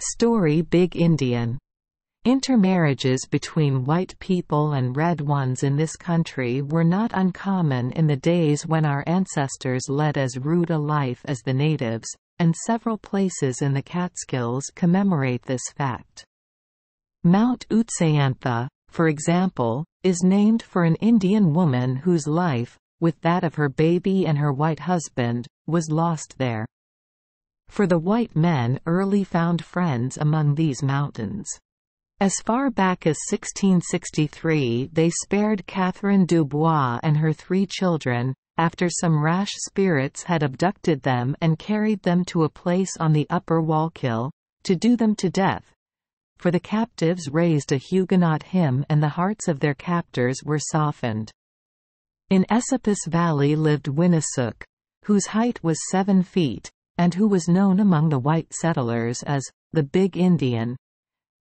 Story Big Indian. Intermarriages between white people and red ones in this country were not uncommon in the days when our ancestors led as rude a life as the natives, and several places in the Catskills commemorate this fact. Mount Utseantha, for example, is named for an Indian woman whose life, with that of her baby and her white husband, was lost there. For the white men early found friends among these mountains. As far back as 1663 they spared Catherine Dubois and her 3 children, after some rash spirits had abducted them and carried them to a place on the upper Wallkill, to do them to death. For the captives raised a Huguenot hymn and the hearts of their captors were softened. In Esopus Valley lived Winnisook, whose height was 7 feet, and who was known among the white settlers as the Big Indian.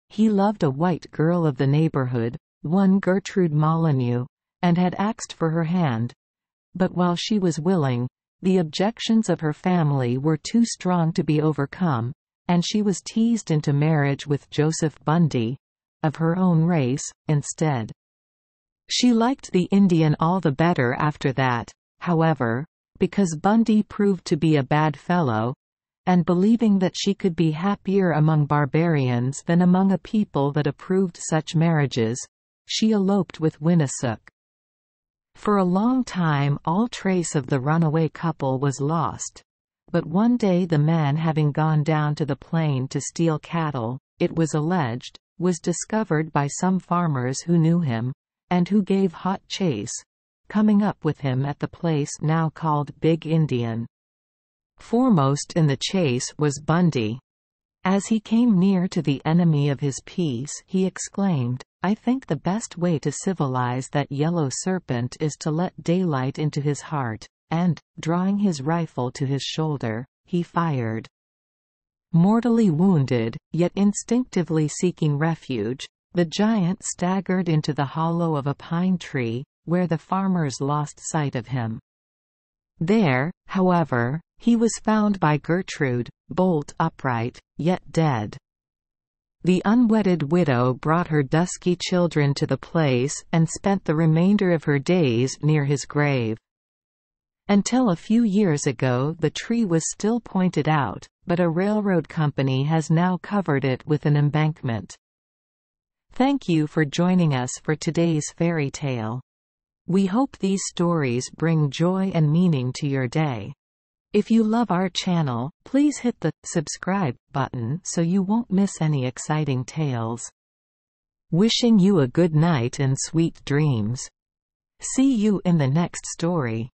He loved a white girl of the neighborhood, one Gertrude Molyneux, and had asked for her hand. But while she was willing, the objections of her family were too strong to be overcome, and she was teased into marriage with Joseph Bundy, of her own race, instead. She liked the Indian all the better after that, however, because Bundy proved to be a bad fellow, and believing that she could be happier among barbarians than among a people that approved such marriages, she eloped with Winnisook. For a long time all trace of the runaway couple was lost, but one day the man, having gone down to the plain to steal cattle, it was alleged, was discovered by some farmers who knew him, and who gave hot chase, coming up with him at the place now called Big Indian. Foremost in the chase was Bundy. As he came near to the enemy of his peace, he exclaimed, "I think the best way to civilize that yellow serpent is to let daylight into his heart," and, drawing his rifle to his shoulder, he fired. Mortally wounded, yet instinctively seeking refuge, the giant staggered into the hollow of a pine tree, where the farmers lost sight of him. There, however, he was found by Gertrude, bolt upright, yet dead. The unwedded widow brought her dusky children to the place and spent the remainder of her days near his grave. Until a few years ago the tree was still pointed out, but a railroad company has now covered it with an embankment. Thank you for joining us for today's fairy tale. We hope these stories bring joy and meaning to your day. If you love our channel, please hit the subscribe button so you won't miss any exciting tales. Wishing you a good night and sweet dreams. See you in the next story.